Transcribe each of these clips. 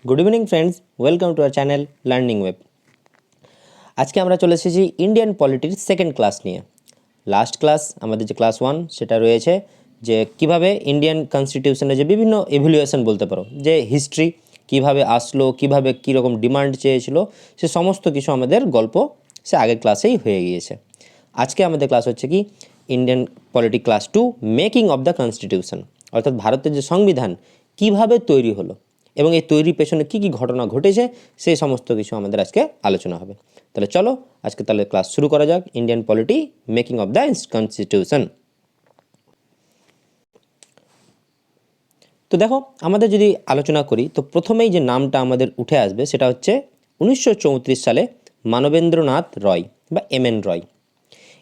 Good evening friends, welcome to our channel learning web. আজকে আমরা চলে এসেছি ইন্ডিয়ান পলিটির সেকেন্ড ক্লাস নিয়ে। লাস্ট ক্লাস আমাদের যে ক্লাস 1 সেটা রয়েছে যে কিভাবে ইন্ডিয়ান কনস্টিটিউশনের যে বিভিন্ন এভ্যালুয়েশন বলতে পারো, যে হিস্ট্রি কিভাবে আসলো, কিভাবে কীরকম ডিমান্ড চেয়েছিল, সে সমস্ত কিছু আমাদের গল্প সে আগের ক্লাসেই হয়ে গিয়েছে। আজকে আমাদের ক্লাস হচ্ছে কি Indian polity class 2, making of the constitution, অর্থাৎ ভারতের যে সংবিধান কিভাবে তৈরি হলো এবং এই তৈরির পেছনে কী কী ঘটনা ঘটেছে সেই সমস্ত কিছু আমাদের আজকে আলোচনা হবে। তাহলে চলো আজকে তাহলে ক্লাস শুরু করা যাক, Indian polity making of the constitution. তো দেখো, আমাদের যদি আলোচনা করি তো প্রথমেই যে নামটা আমাদের উঠে আসবে সেটা হচ্ছে 1934 সালে মানবেন্দ্রনাথ রয় বা এম.এন. রয়।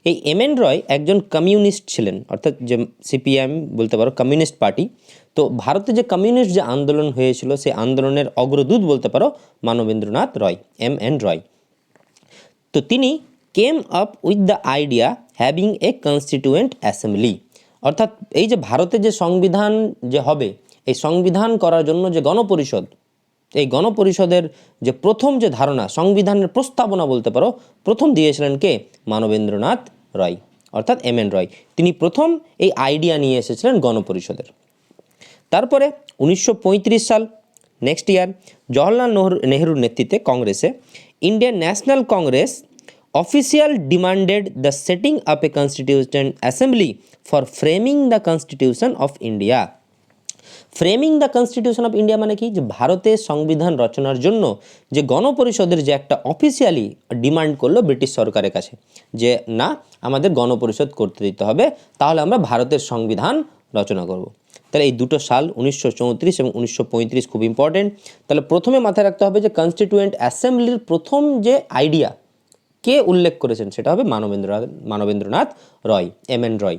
এই এম.এন. রয় একজন কমিউনিস্ট ছিলেন, অর্থাৎ যে সিপিএম বলতে পারো, কমিউনিস্ট পার্টি। তো ভারতে যে কমিউনিস্ট যে আন্দোলন হয়েছিল সেই আন্দোলনের অগ্রদূত বলতে পারো মানবেন্দ্রনাথ রয়, এম.এন. রয়। তো তিনি came up with the idea having a constituent assembly, অর্থাৎ এই যে ভারতের যে সংবিধান যে হবে, এই সংবিধান করার জন্য যে গণপরিষদ, এই গণপরিষদের যে প্রথম যে ধারণা, সংবিধানের প্রস্তাবনা বলতে পারো, প্রথম দিয়েছিলেন কে? মানবেন্দ্রনাথ রয়, অর্থাৎ এম.এন. রয়। তিনি প্রথম এই আইডিয়া নিয়ে এসেছিলেন গণপরিষদের। তারপরে 1935 সাল, নেক্সট ইয়ার, জওহরলাল নেহরুর নেতৃত্বে কংগ্রেসে Indian national Congress official demanded the setting up a constitution assembly for framing the constitution of India. Framing the constitution of India মানে কি? যে ভারতের সংবিধান রচনার জন্য যে গণপরিষদের যে একটা অফিসিয়ালি ডিমান্ড করলো ব্রিটিশ সরকারের কাছে, যে না, আমাদের গণপরিষদ করতে দিতে হবে, তাহলে আমরা ভারতের সংবিধান রচনা করব। তাহলে এই দুটো সাল 1934 এবং 1935 খুব ইম্পর্টেন্ট। তাহলে প্রথমে মাথায় রাখতে হবে যে কনস্টিটিউয়েন্ট অ্যাসেম্বলির প্রথম যে আইডিয়া কে উল্লেখ করেছেন সেটা হবে মানবেন্দ্রনাথ রয়, এম.এন. রয়।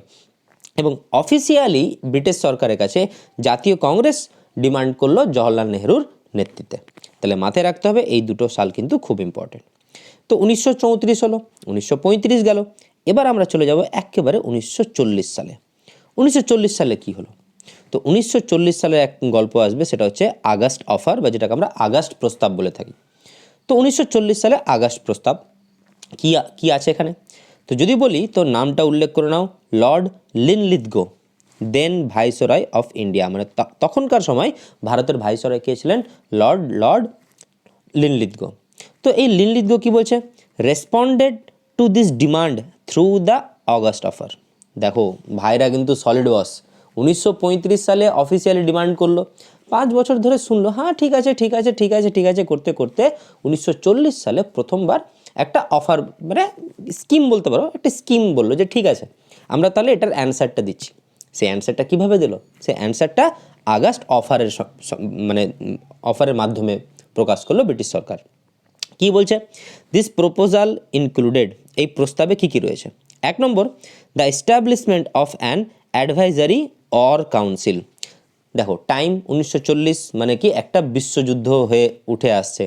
এবং অফিসিয়ালি ব্রিটিশ সরকারের কাছে জাতীয় কংগ্রেস ডিমান্ড করলো জওহরলাল নেহরুর নেতৃত্বে। তাহলে মাথায় রাখতে হবে এই দুটো সাল কিন্তু খুব ইম্পর্টেন্ট। তো 1934 হলো, 1935 গেল, এবার আমরা চলে যাব একেবারে 1940 সালে। 1940 সালে কি হলো? তো 1940 সালে এক গল্প আসবে, সেটা হচ্ছে আগস্ট অফার, বা যেটাকে আমরা আগস্ট প্রস্তাব বলে থাকি। তো 1940 সালে আগস্ট প্রস্তাব কি আছে এখানে? তো যদি বলি তো নামটা উল্লেখ করে নাও, lord Linlithgow, then viceroy of India, মানে তখনকার সময় ভারতের ভাইসরয় কে ছিলেন? Lord Linlithgow. তো এই লিনলিথগো কি বলছে? Responded to this demand through the August offer. দেখো ভাইরা কিন্তু সলিড বস। 1935 সালে অফিসিয়ালি ডিমান্ড করলো, 5 বছর ধরে শুনলো, হ্যাঁ ঠিক আছে ঠিক আছে ঠিক আছে ঠিক আছে করতে করতে 1940 সালে প্রথমবার একটা অফার, মানে স্কিম বলতে পারো, একটা স্কিম বললো যে ঠিক আছে আমরা তাহলে এটার অ্যানসারটা দিচ্ছি। সেই অ্যানসারটা কীভাবে দিল? সেই অ্যানসারটা আগস্ট অফারের মানে অফারের মাধ্যমে প্রকাশ করলো ব্রিটিশ সরকার। কি বলছে? দিস প্রপোজাল ইনক্লুডেড, এই প্রস্তাবে কী কী রয়েছে? 1 নম্বর, the establishment of an advisory or council. দেখো টাইম 1940, মানে কি একটা বিশ্বযুদ্ধ হয়ে উঠে আসছে,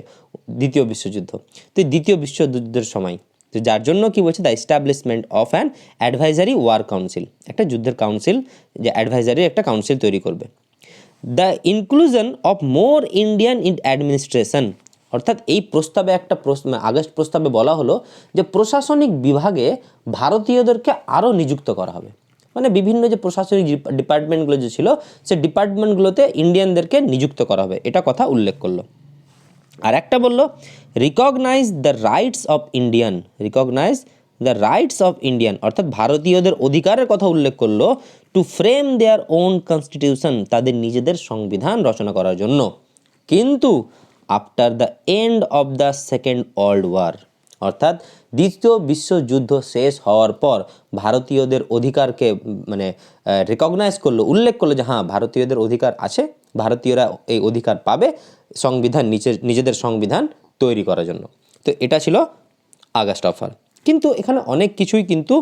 দ্বিতীয় বিশ্বযুদ্ধ। তো দ্বিতীয় বিশ্বযুদ্ধের সময়, তো যার জন্য কি বলছে? The establishment of an advisory war council, একটা যুদ্ধের কাউন্সিল, যে অ্যাডভাইজারি একটা কাউন্সিল তৈরি করবে। The inclusion of more Indian in administration, অর্থাৎ এই প্রস্তাবে একটা আগস্ট প্রস্তাবে বলা হলো যে প্রশাসনিক বিভাগে ভারতীয়দেরকে আরও নিযুক্ত করা হবে, মানে বিভিন্ন যে প্রশাসনিক ডিপার্টমেন্টগুলো যে ছিল সে ডিপার্টমেন্টগুলোতে ইন্ডিয়ানদেরকে নিযুক্ত করা হবে, এটা কথা উল্লেখ করলো। আর একটা বললো recognise the rights of Indian, recognise the rights of Indian, অর্থাৎ ভারতীয়দের অধিকারের কথা উল্লেখ করলো, to frame their own constitution, তাদের নিজেদের সংবিধান রচনা করার জন্য। কিন্তু after the end of the second world war, অর্থাৎ দ্বিতীয় বিশ্বযুদ্ধ শেষ হওয়ার পর ভারতীয়দের অধিকারকে মানে রিকগনাইজ করলো, উল্লেখ করলো যে হ্যাঁ ভারতীয়দের অধিকার আছে, ভারতীয়রা এই অধিকার পাবে সংবিধান, নিজেদের সংবিধান তৈরি করার জন্য। তো এটা ছিল আগস্ট অফার। কিন্তু এখানে অনেক কিছুই কিন্তু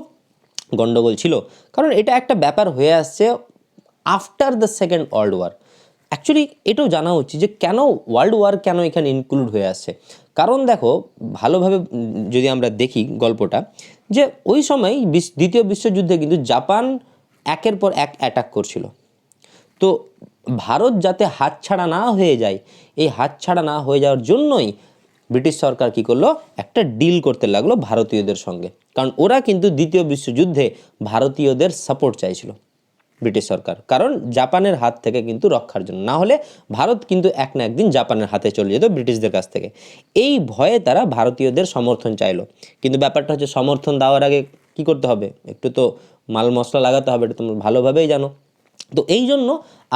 গণ্ডগোল ছিল, কারণ এটা একটা ব্যাপার হয়ে আসছে after the second world war. Actually এটাও জানা উচিত যে কেন ওয়ার্ল্ড ওয়ার কেন এখানে ইনক্লুড হয়ে আসছে। কারণ দেখো ভালোভাবে যদি আমরা দেখি গল্পটা, যে ওই সময় দ্বিতীয় বিশ্বযুদ্ধে কিন্তু জাপান একের পর এক অ্যাটাক করছিল। তো ভারত যাতে হাতছাড়া না হয়ে যায়, এই হাতছাড়া না হয়ে যাওয়ার জন্যই ব্রিটিশ সরকার কী করলো, একটা ডিল করতে লাগলো ভারতীয়দের সঙ্গে। কারণ ওরা কিন্তু দ্বিতীয় বিশ্বযুদ্ধে ভারতীয়দের সাপোর্ট চাইছিল ব্রিটিশ সরকার, কারণ জাপানের হাত থেকে কিন্তু রক্ষার জন্য, না হলে ভারত কিন্তু এক না একদিন জাপানের হাতে চলে যেত ব্রিটিশদের কাছ থেকে। এই ভয়ে তারা ভারতীয়দের সমর্থন চাইলো। কিন্তু ব্যাপারটা হচ্ছে, সমর্থন দেওয়ার আগে কী করতে হবে, একটু তো মাল মশলা লাগাতে হবে, এটা তোমরা ভালোভাবেই জানো। তো এই জন্য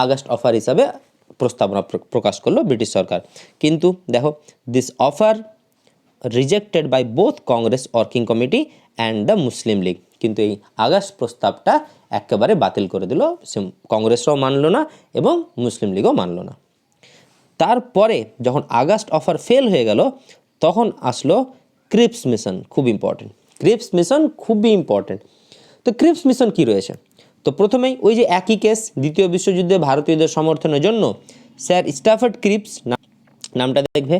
আগস্ট অফার হিসাবে প্রস্তাবনা প্রকাশ করলো ব্রিটিশ সরকার। কিন্তু দেখো, this offer rejected by both Congress working committee and the Muslim League. কিন্তু এই আগস্ট প্রস্তাবটা একেবারে বাতিল করে দিল, কংগ্রেসরাও মানল না এবং মুসলিম লীগও মানল না। তারপরে যখন আগস্ট অফার ফেল হয়ে গেল, তখন আসলো ক্রিপস মিশন। খুব ইম্পর্টেন্ট, ক্রিপস মিশন খুবই ইম্পর্টেন্ট। তো ক্রিপস মিশন কি রয়েছে? তো প্রথমেই ওই যে একই কেস, দ্বিতীয় বিশ্বযুদ্ধে ভারতীয়দের সমর্থনের জন্য স্যার স্ট্যাফোর্ড ক্রিপস, নামটা দেখবে,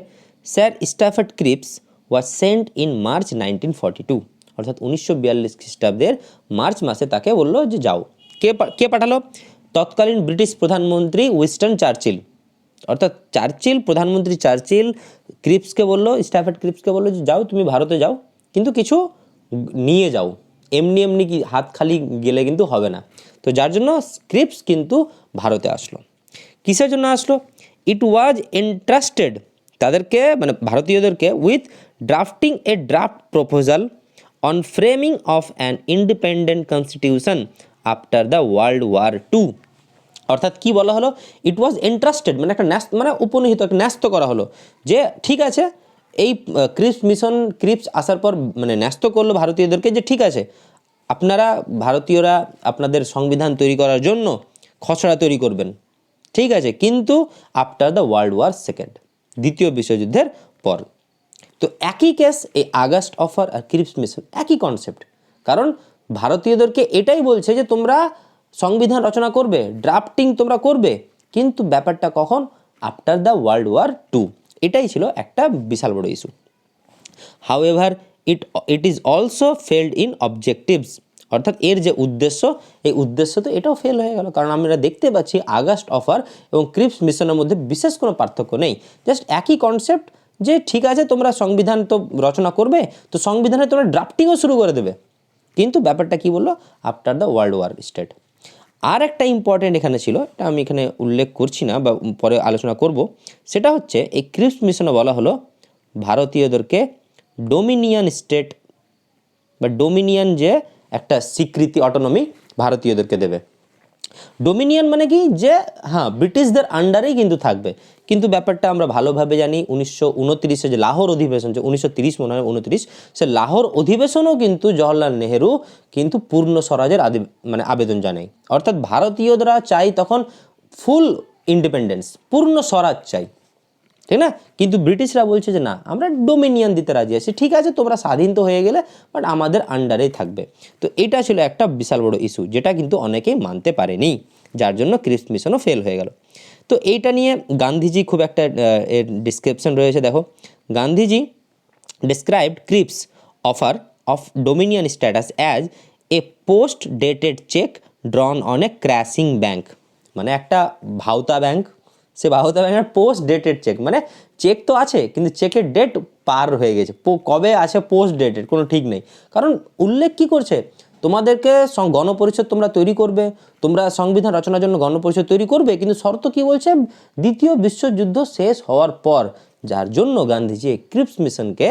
sir Stafford Cripps was sent in March 1942, অর্থাৎ 1942 খ্রিস্টাব্দের মার্চ মাসে তাকে বললো যে যাও। কে পাঠালো? তৎকালীন ব্রিটিশ প্রধানমন্ত্রী উইনস্টন চার্চিল। অর্থাৎ চার্চিল, প্রধানমন্ত্রী চার্চিল ক্রিপসকে বললো, স্ট্যাফোর্ড ক্রিপসকে বললো যে যাও, তুমি ভারতে যাও, কিন্তু কিছু নিয়ে যাও, এমনি এমনি কি হাত খালি গেলে কিন্তু হবে না। তো যার জন্য ক্রিপস কিন্তু ভারতে আসলো। কিসের জন্য আসলো? ইট ওয়াজ এন্ট্রাস্টেড, তাদেরকে মানে ভারতীয়দেরকে, with drafting a draft proposal on framing of an independent constitution after the world war two. অর্থাৎ কি বলা হলো? ইট ওয়াজ এন্ট্রাস্টেড, মানে একটা উপনিহিত, একটা ন্যস্ত করা হলো যে ঠিক আছে, এই ক্রিপস আসার পর মানে ন্যস্ত করলো ভারতীয়দেরকে যে ঠিক আছে, আপনারা ভারতীয়রা আপনাদের সংবিধান তৈরি করার জন্য খসড়া তৈরি করবেন, ঠিক আছে, কিন্তু after the world war second, দ্বিতীয় বিশ্বযুদ্ধের পর। তো একই কেস, এই আগস্ট অফার আর ক্রিপস মিশন একই কনসেপ্ট। কারণ ভারতীয়দেরকে এটাই বলছে যে তোমরা সংবিধান রচনা করবে, ড্রাফটিং তোমরা করবে, কিন্তু ব্যাপারটা কখন? After the world war two. এটাই ছিল একটা বিশাল বড় issue. However it is also failed in objectives, অর্থাৎ এর যে উদ্দেশ্য, এই উদ্দেশ্য তো এটাও ফেল হয়ে গেল। কারণ আমরা দেখতে পাচ্ছি আগস্ট অফার এবং ক্রিপস মিশনের মধ্যে বিশেষ কোনো পার্থক্য নেই, জাস্ট একই কনসেপ্ট যে ঠিক আছে তোমরা সংবিধান তো রচনা করবে, তো সংবিধানে তোমরা ড্রাফটিংও শুরু করে দেবে, কিন্তু ব্যাপারটা কি বললো? After the world war state. আর একটা ইম্পর্টেন্ট এখানে ছিল, এটা আমি এখানে উল্লেখ করছি না বা পরে আলোচনা করব, সেটা হচ্ছে এই ক্রিপস মিশনে বলা হলো ভারতীয়দেরকে ডোমিনিয়ন স্টেট বা ডোমিনিয়ন যে একটা স্বীকৃতি, অটোনমি ভারতীয়দেরকে দেবে। ডোমিনিয়ন মানে কি? যে হ্যাঁ, ব্রিটিশদের আন্ডারেই কিন্তু থাকবে। কিন্তু ব্যাপারটা আমরা ভালোভাবে জানি, 1929 যে লাহোর অধিবেশন, যে 1930 মনে হয় 29, সে লাহোর অধিবেশনও কিন্তু জওহরলাল নেহেরু কিন্তু পূর্ণ স্বরাজের আবেদন জানায়। অর্থাৎ ভারতীয়রা চাই তখন ফুল ইন্ডিপেন্ডেন্স, পূর্ণ স্বরাজ চাই, ঠিক না? কিন্তু ব্রিটিশরা বলছে যে না, আমরা ডোমিনিয়ন দিতে রাজি আছি, ঠিক আছে তোমরা স্বাধীন তো হয়ে গেলে, বাট আমাদের আন্ডারেই থাকবে। তো এটা ছিল একটা বিশাল বড় ইস্যু, যেটা কিন্তু অনেকেই মানতে পারেনি, যার জন্য ক্রিপস মিশনও ফেল হয়ে গেল। তো এইটা নিয়ে গান্ধীজি খুব একটা এর ডিসক্রিপশন রয়েছে, দেখো, Gandhiji described Cripps offer of dominion status as a post dated cheque drawn on a crashing bank, মানে একটা ভাওতা ব্যাঙ্ক, সে ভাওতা ব্যাঙ্কের পোস্ট ডেটেড চেক, মানে চেক তো আছে কিন্তু চেকের ডেট পার হয়ে গেছে, কবে আছে পোস্ট ডেটেড কোনো ঠিক নেই। কারণ উল্লেখ কি করছে? তোমাদেরকে গণপরিষদ তোমরা তৈরি করবে, তোমরা সংবিধান রচনার জন্য গণপরিষদ তৈরি করবে, কিন্তু শর্ত কি বলছে? দ্বিতীয় বিশ্বযুদ্ধ শেষ হওয়ার পর। যার জন্য গান্ধীজি ক্রিপস মিশনকে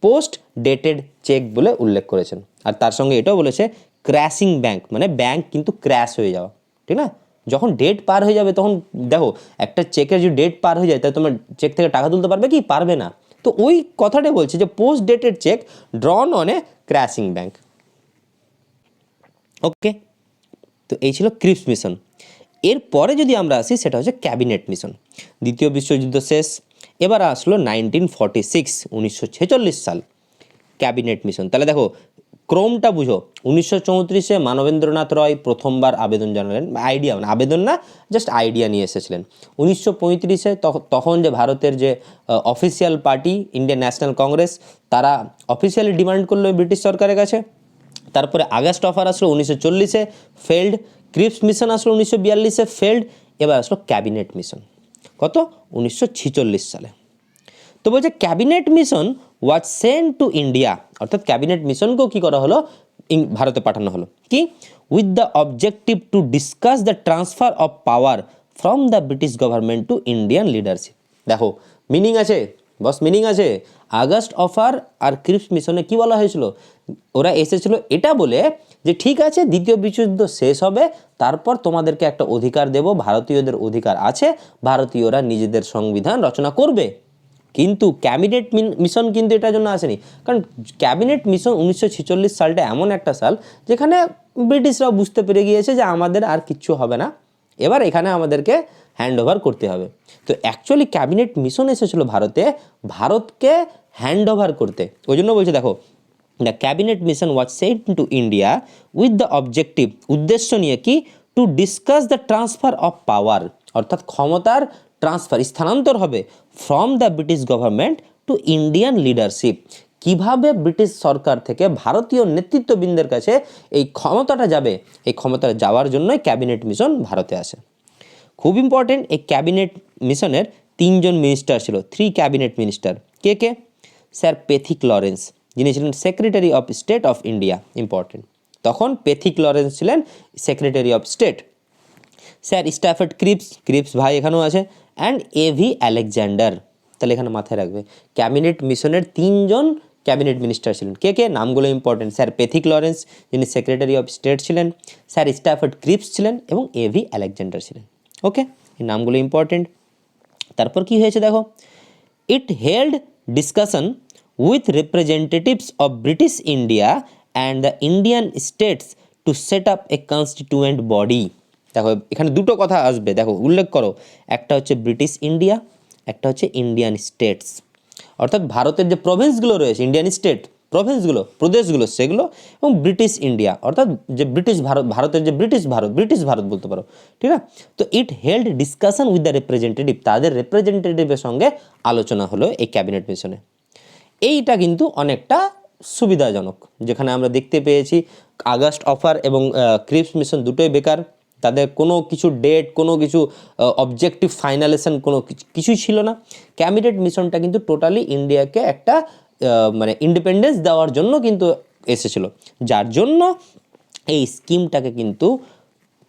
পোস্ট ডেটেড চেক বলে উল্লেখ করেছেন। আর তার সঙ্গে এটাও বলেছে ক্র্যাশিং ব্যাঙ্ক, মানে ব্যাঙ্ক কিন্তু ক্র্যাশ হয়ে যাওয়া, ঠিক না? যখন ডেট পার হয়ে যাবে তখন দেখো, একটা চেকের যদি ডেট পার হয়ে যায় তাহলে তোমার চেক থেকে টাকা তুলতে পারবে কি? পারবে না। তো ওই কথাটাই বলছে যে post dated cheque drawn on a crashing bank. Okay, তো এই ছিল ক্রিপস মিশন। এরপরে যদি আমরা আসি, সেটা হচ্ছে ক্যাবিনেট মিশন। দ্বিতীয় বিশ্বযুদ্ধ শেষ, এবার আসলো 1946, 1946 সাল, ক্যাবিনেট মিশন। তাহলে দেখো ক্রমটা বুঝো, 1934-এ মানবেন্দ্রনাথ রয় প্রথমবার আবেদন জানালেন, আইডিয়া, মানে আবেদন না, জাস্ট আইডিয়া নিয়ে এসেছিলেন। 1935-এ তখন যে ভারতের যে official party Indian national Congress, তারা অফিসিয়ালি ডিমান্ড করলো ব্রিটিশ সরকারের কাছে। তারপরে আগস্ট অফার আসলো 1940-এ, ফেল্ড। ক্রিপস মিশন আসলো 1942-এ, ফেল্ড। এবার আসলো ক্যাবিনেট মিশন, কত 1946 সালে। তো বলছে cabinet mission was sent to India, অর্থাৎ ক্যাবিনেট মিশনকেও কী করা হলো, ভারতে পাঠানো হলো, কি with the objective to discuss the transfer of power from the British government to Indian leadership. দেখো মিনিং আছে বস, মিনিং আছে। আগস্ট অফার আর ক্রিপস মিশনে কি বলা হয়েছিল, ওরা এসেছিল এটা বলে যে ঠিক আছে দ্বিতীয় বিশ্বযুদ্ধ শেষ হবে, তারপর তোমাদেরকে একটা অধিকার দেব, ভারতীয়দের অধিকার আছে, ভারতীয়রা নিজেদের সংবিধান রচনা করবে। কিন্তু ক্যাবিনেট মিশন কিন্তু এটার জন্য আসেনি, কারণ ক্যাবিনেট মিশন 1946 সালটা এমন একটা সাল যেখানে ব্রিটিশরাও বুঝতে পেরে গিয়েছে যে আমাদের আর কিচ্ছু হবে না, এবার এখানে আমাদেরকে হ্যান্ড ওভার করতে হবে। তো অ্যাকচুয়ালি ক্যাবিনেট মিশন এসেছিলো ভারতকে হ্যান্ড ওভার করতে। ওই জন্য বলছে দেখো, the cabinet mission was sent to India with the objective, উদ্দেশ্য নিয়ে কি, to discuss the transfer of power, অর্থাৎ ক্ষমতার ট্রান্সফার, স্থানান্তর হবে, from the British government to Indian leadership, কিভাবে ব্রিটিশ সরকার থেকে ভারতীয় নেতৃত্ববৃন্দের কাছে এই ক্ষমতাটা যাবে, এই ক্ষমতাটা যাওয়ার জন্যই ক্যাবিনেট মিশন ভারতে আসে। খুব ইম্পর্টেন্ট, এই ক্যাবিনেট মিশনের 3জন মিনিস্টার ছিল, 3 ক্যাবিনেট মিনিস্টার। কে কে? স্যার পেথিক লরেন্স, যিনি ছিলেন secretary of state of India, important, তখন পেথিক লরেন্স ছিলেন secretary of state. Sir Stafford Cripps ভাই এখানেও আছে, অ্যান্ড এভি আলেকজান্ডার। তাহলে এখানে মাথায় রাখবে ক্যাবিনেট মিশনের 3জন ক্যাবিনেট মিনিস্টার ছিলেন। কে কে? নামগুলো ইম্পর্টেন্ট, স্যার পেথিক লরেন্স যিনি সেক্রেটারি অফ স্টেট ছিলেন, স্যার স্ট্যাফোর্ড ক্রিপস ছিলেন এবং এভি আলেকজান্ডার ছিলেন। ওকে, এই নামগুলো ইম্পর্টেন্ট। তারপর কি হয়েছে দেখো, it held discussion with representatives of British India and the Indian states to set up a constituent body. দেখো এখানে দুটো কথা আসবে, দেখো উল্লেখ করো, একটা হচ্ছে ব্রিটিশ ইন্ডিয়া, একটা হচ্ছে ইন্ডিয়ান স্টেটস, অর্থাৎ ভারতের যে প্রভিন্সগুলো রয়েছে, ইন্ডিয়ান স্টেট প্রভিন্সগুলো, প্রদেশগুলো সেগুলো, এবং ব্রিটিশ ইন্ডিয়া অর্থাৎ যে ব্রিটিশ ভারত, ভারতের যে ব্রিটিশ ভারত বলতে পারো, ঠিক আছে। তো it held discussion with the representative, তাদের রিপ্রেজেন্টেটিভের সঙ্গে আলোচনা হলো এই ক্যাবিনেট মিশনে। এইটা কিন্তু অনেকটা সুবিধাজনক, যেখানে আমরা দেখতে পেয়েছি আগস্ট অফার এবং ক্রিপস মিশন দুটোই বেকার, তাদের কোনো কিছু ডেট, কোনো কিছু অবজেক্টিভ ফাইনালেশন কোনো কিছুই ছিল না। ক্যাবিনেট মিশনটা কিন্তু টোটালি ইন্ডিয়াকে একটা মানে ইন্ডিপেন্ডেন্স দেওয়ার জন্য কিন্তু এসেছিল, যার জন্য এই স্কিমটাকে কিন্তু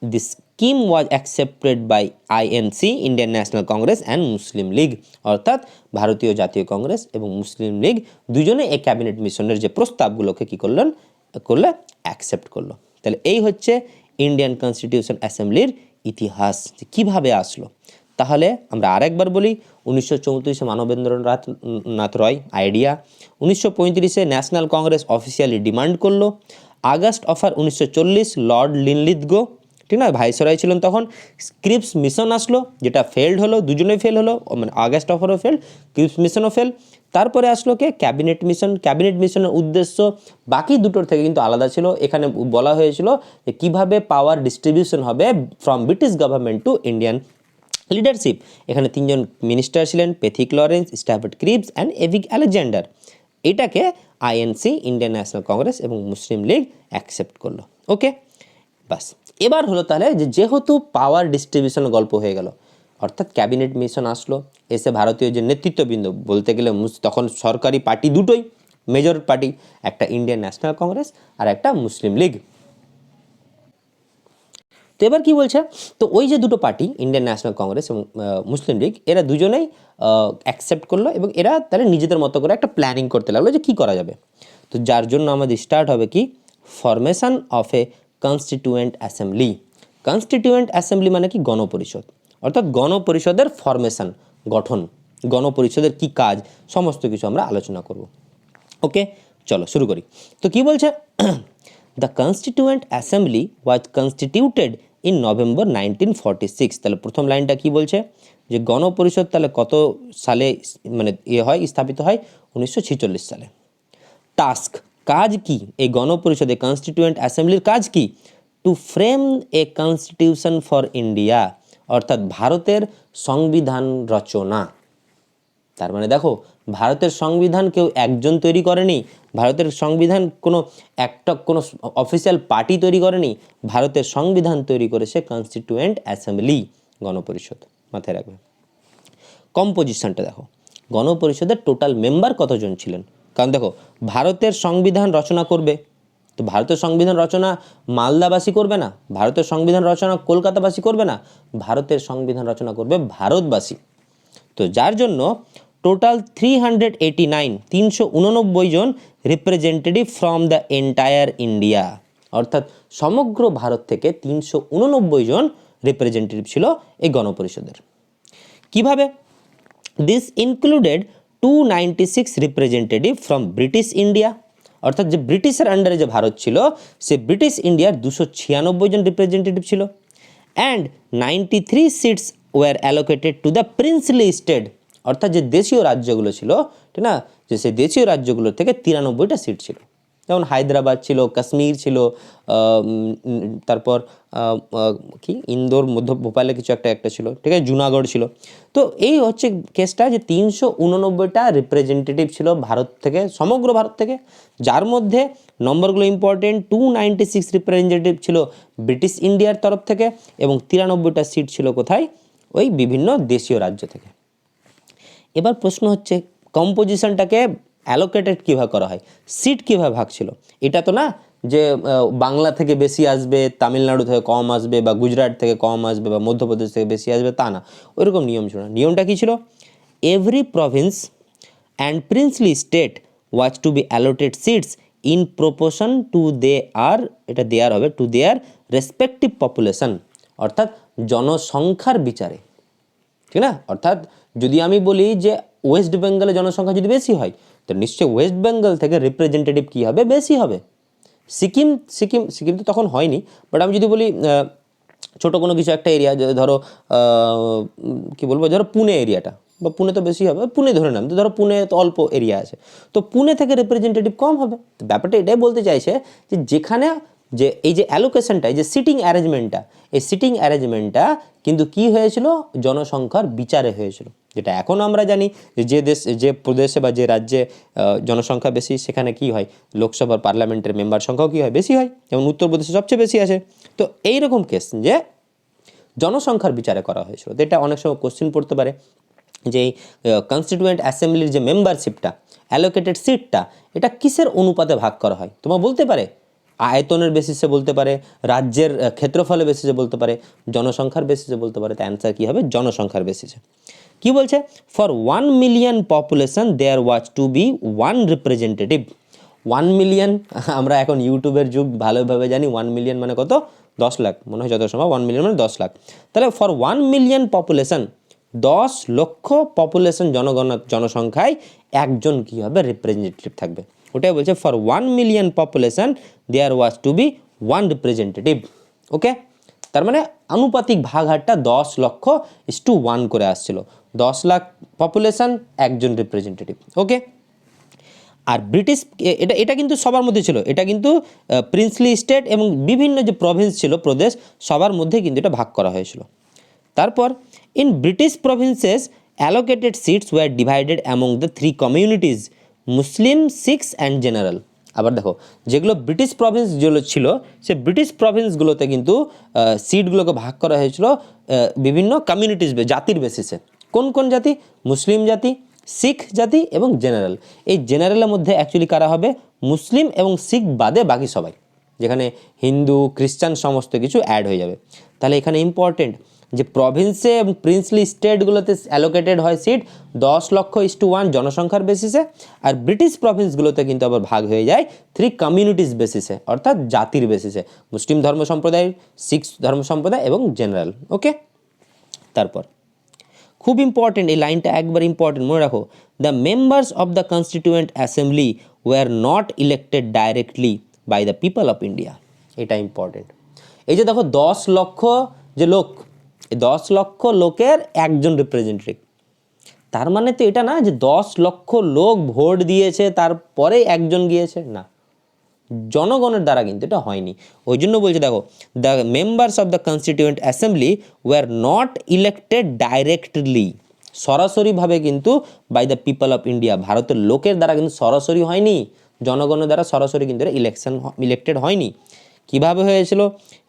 the scheme was accepted by INC, Indian national Congress and Muslim League, অর্থাৎ ভারতীয় জাতীয় কংগ্রেস এবং মুসলিম লীগ দুজনে এই ক্যাবিনেট মিশনের যে প্রস্তাবগুলোকে কী করলে অ্যাকসেপ্ট করলো। তাহলে এই হচ্ছে ইন্ডিয়ান কনস্টিটিউশন অ্যাসেম্বলির ইতিহাস, যে কীভাবে আসলো। তাহলে আমরা আরেকবার বলি, 1934 Manabendranath Roy idea, 1935 National Congress officially demand করলো, আগস্ট অফার 1940 লর্ড লিনলিথগো, ঠিক না, ভাইসরয় ছিলেন তখন, ক্রিপস মিশন আসলো যেটা ফেল্ড হলো, দুজনেই ফেল হলো, মানে আগস্ট অফারও ফেল, ক্রিপস মিশনও ফেল। তারপরে আসলো কে? Cabinet mission. ক্যাবিনেট মিশনের উদ্দেশ্য বাকি দুটোর থেকে কিন্তু আলাদা ছিল। এখানে বলা হয়েছিল যে কীভাবে পাওয়ার ডিস্ট্রিবিউশন হবে from British government to Indian leadership. এখানে 3জন মিনিস্টার ছিলেন, Pethick Lawrence, Stafford Cripps and A V Alexander. এটাকে আইএনসি, ইন্ডিয়ান ন্যাশনাল কংগ্রেস এবং মুসলিম লীগ অ্যাকসেপ্ট করলো। ওকে, বাস এবার হলো তাহলে যেহেতু পাওয়ার ডিস্ট্রিবিউশনের গল্প হয়ে গেল, অর্থাৎ ক্যাবিনেট মিশন আসলো, এসে ভারতীয় যে নেতৃত্ববৃন্দ, বলতে গেলে তখন সরকারি পার্টি দুটোই, মেজর পার্টি, একটা ইন্ডিয়ান ন্যাশনাল কংগ্রেস আর একটা মুসলিম লীগ। তো এবার কী বলছে, তো ওই যে দুটো পার্টি, ইন্ডিয়ান ন্যাশনাল কংগ্রেস এবং মুসলিম লীগ, এরা দুজনেই অ্যাকসেপ্ট করলো এবং এরা তাহলে নিজেদের মতো করে একটা প্ল্যানিং করতে লাগলো যে কী করা যাবে। তো যার জন্য আমাদের স্টার্ট হবে কি, formation of A constituent assembly. Constituent assembly মানে কি, গণপরিষদ, অর্থাৎ গণপরিষদের ফরমেশন, গঠন, গণপরিষদের কি কাজ, সমস্ত কিছু আমরা আলোচনা করব। ওকে, চলো শুরু করি। তো কি বলছে, the constituent assembly was constituted in November 1946। তাহলে প্রথম লাইনটা কি বলছে, যে গণপরিষদ তাহলে কত সালে মানে স্থাপিত হয়, 1946 সালে। টাস্ক, কাজ কি এই গণপরিষদে, কনস্টিটিউয়েন্ট অ্যাসেম্বলির কাজ কি, two frame a constitution for India, অর্থাৎ ভারতের সংবিধান রচনা। তার মানে দেখো, ভারতের সংবিধান কেউ একজন তৈরি করেনি, ভারতের সংবিধান কোনো অফিসিয়াল পার্টি তৈরি করেনি, ভারতের সংবিধান তৈরি করেছে কনস্টিটিউয়েন্ট অ্যাসেম্বলি, গণপরিষদ, মাথায় রাখবে। কম্পোজিশনটা দেখো, গণপরিষদের টোটাল মেম্বার কতজন ছিলেন, কারণ দেখো ভারতের সংবিধান রচনা করবে, তো ভারতের সংবিধান রচনা মালদাবাসী করবে না, ভারতের সংবিধান রচনা কলকাতাবাসী করবে না, ভারতের সংবিধান রচনা করবে ভারতবাসী। তো যার জন্য টোটাল 389 জন representative from the entire India, অর্থাৎ সমগ্র ভারত থেকে 389 জন রিপ্রেজেন্টেটিভ ছিল এই গণপরিষদের। কিভাবে? This included 296 representative from British India, অর্থাৎ যে ব্রিটিশের আন্ডারে যে ভারত ছিল সে ব্রিটিশ ইন্ডিয়ার 296 জন রিপ্রেজেন্টেটিভ ছিল। And 93 seats were allocated to the princely state, অর্থাৎ যে দেশীয় রাজ্যগুলো ছিল, ঠিক না, যে সেই দেশীয় রাজ্যগুলোর থেকে 93টা সিট ছিল, যেমন হায়দ্রাবাদ ছিল, কাশ্মীর ছিল, তারপর কি ইন্দোর, মধ্য ভোপালে কিছু একটা ছিল, ঠিক আছে, জুনাগড় ছিল। তো এই হচ্ছে কেসটা, যে 389টা রিপ্রেজেন্টেটিভ ছিল ভারত থেকে, সমগ্র ভারত থেকে, যার মধ্যে নম্বরগুলো ইম্পর্টেন্ট, 296 রিপ্রেজেন্টেটিভ ছিল ব্রিটিশ ইন্ডিয়ার তরফ থেকে এবং 93টা সিট ছিল কোথায়, ওই বিভিন্ন দেশীয় রাজ্য থেকে। এবার প্রশ্ন হচ্ছে কম্পোজিশনটাকে অ্যালোকেটেড কীভাবে করা হয়, সিট কীভাবে ভাগ ছিল? এটা তো না যে বাংলা থেকে বেশি আসবে, তামিলনাড়ু থেকে কম আসবে, বা গুজরাট থেকে কম আসবে, বা মধ্যপ্রদেশ থেকে বেশি আসবে, তা না, ওইরকম নিয়ম ছিল না। নিয়মটা কী ছিল? Every province and princely state was to be allotted seats in proportion to they are, এটা দেয়ার হবে, টু দেয়ার রেসপেক্টিভ পপুলেশন, অর্থাৎ জনসংখ্যার বিচারে, ঠিক না? অর্থাৎ যদি আমি বলি যে ওয়েস্ট বেঙ্গলে জনসংখ্যা যদি বেশি হয়, তো নিশ্চয়ই ওয়েস্ট বেঙ্গল থেকে রিপ্রেজেন্টেটিভ কী হবে, বেশি হবে। সিকিম সিকিম সিকিম তো তখন হয়নি, বাট আমি যদি বলি ছোটো কোনো কিছু একটা এরিয়া, ধরো কী বলবো, ধরো পুনে এরিয়াটা, বা পুনে তো বেশি হবে, পুনে ধরে নাম, তো ধরো পুনে তো অল্প এরিয়া আছে, তো পুনে থেকে রিপ্রেজেন্টেটিভ কম হবে। তো ব্যাপারটা এটাই বলতে চাইছে যে যেখানে যে এই যে অ্যালোকেশনটা, এই যে সিটিং অ্যারেঞ্জমেন্টটা, এই সিটিং অ্যারেঞ্জমেন্টটা কিন্তু কি হয়েছিল, জনসংখ্যার বিচারে হয়েছিল। যেটা এখন আমরা জানি যে দেশ, যে প্রদেশে বা যে রাজ্যে জনসংখ্যা বেশি, সেখানে কি হয়, লোকসভার পার্লামেন্টের মেম্বার সংখ্যাও কী হয়, বেশি হয়, যেমন উত্তরপ্রদেশে সবচেয়ে বেশি আছে। তো এইরকম কেস যে জনসংখ্যার বিচারে করা হয়েছিল। তো এটা অনেক সময় কোশ্চেন পড়তে পারে যে কনস্টিটিউয়েন্ট অ্যাসেম্বলির যে মেম্বারশিপটা, অ্যালোকেটেড সিটটা, এটা কিসের অনুপাতে ভাগ করা হয়? তোমার বলতে পারে আয়তনের বেসিসে বলতে পারে, রাজ্যের ক্ষেত্রফলের বেসিসে বলতে পারে, জনসংখ্যার বেসিসে বলতে পারে। তো অ্যান্সার কী হবে, জনসংখ্যার বেসিসে। কি বলছে? For 1 million population there was to be 1 representative. 1 million, আমরা এখন ইউটিউবের যুগ, ভালোভাবে জানি 1 মিলিয়ন মানে কত, 10 লাখ, মনে হয় যত সময় 1 মিলিয়ন মানে 10 লাখ। তাহলে ফর 1 মিলিয়ন পপুলেশন, 10 লক্ষ পপুলেশন জনসংখ্যায় একজন কী হবে, রিপ্রেজেন্টেটিভ থাকবে। ওটাই বলছে for 1 million population there was to be 1 representative. Okay, তার মানে আনুপাতিক ভাগ হারটা 10 লক্ষ ইস টু 1 করে আসছিল, 10 লাখ পপুলেশন, একজন রিপ্রেজেন্টেটিভ। ওকে, আর ব্রিটিশ, এটা কিন্তু সবার মধ্যে ছিল, এটা কিন্তু প্রিন্সলি স্টেট এবং বিভিন্ন যে প্রভিন্স ছিল, প্রদেশ, সবার মধ্যে কিন্তু এটা ভাগ করা হয়েছিল। তারপর in British provinces allocated seats were divided among the 3 communities, Muslim, Sikhs and general. আবার দেখো, যেগুলো ব্রিটিশ প্রভিন্স যেগুলো ছিল, সে ব্রিটিশ প্রভিন্সগুলোতে কিন্তু সিটগুলোকে ভাগ করা হয়েছিল বিভিন্ন কমিউনিটিজ, জাতির বেসিসে। কোন কোন জাতি? মুসলিম জাতি, শিখ জাতি এবং জেনারেল। এই জেনারেলের মধ্যে অ্যাকচুয়ালি কারা হবে, মুসলিম এবং শিখ বাদে বাকি সবাই, যেখানে হিন্দু, খ্রিস্টান সমস্ত কিছু অ্যাড হয়ে যাবে। তাহলে এখানে ইম্পর্টেন্ট যে প্রভিন্সে এবং প্রিন্সলি স্টেটগুলোতে অ্যালোকেটেড হয় সিট 10 লক্ষ ইস টু 1 জনসংখ্যার বেসিসে, আর ব্রিটিশ প্রভিন্সগুলোতে কিন্তু আবার ভাগ হয়ে যায় 3 কমিউনিটিস বেসিসে, অর্থাৎ জাতির বেসিসে, মুসলিম ধর্ম সম্প্রদায়, শিখ ধর্ম সম্প্রদায় এবং জেনারেল। ওকে, তারপর খুব ইম্পর্টেন্ট, এই লাইনটা একবার ইম্পর্টেন্ট, মনে রাখো, the members of the constituent assembly were not elected directly by the people of India. এটা ইম্পর্টেন্ট। এই যে দেখো 10 লক্ষ যে লোক, এই 10 লক্ষ লোকের একজন রিপ্রেজেন্টেটিভ, তার মানে তো এটা না যে 10 লক্ষ লোক ভোট দিয়েছে তারপরে একজন গিয়েছে, না, জনগণের দ্বারা কিন্তু এটা হয়নি। ওই জন্য বলছে দেখো, the members of the constituent assembly were not elected directly, সরাসরিভাবে কিন্তু by the people of India, ভারতের লোকের দ্বারা কিন্তু সরাসরি হয়নি, জনগণের দ্বারা সরাসরি কিন্তু ইলেকটেড হয়নি। কিভাবে হয়েছিল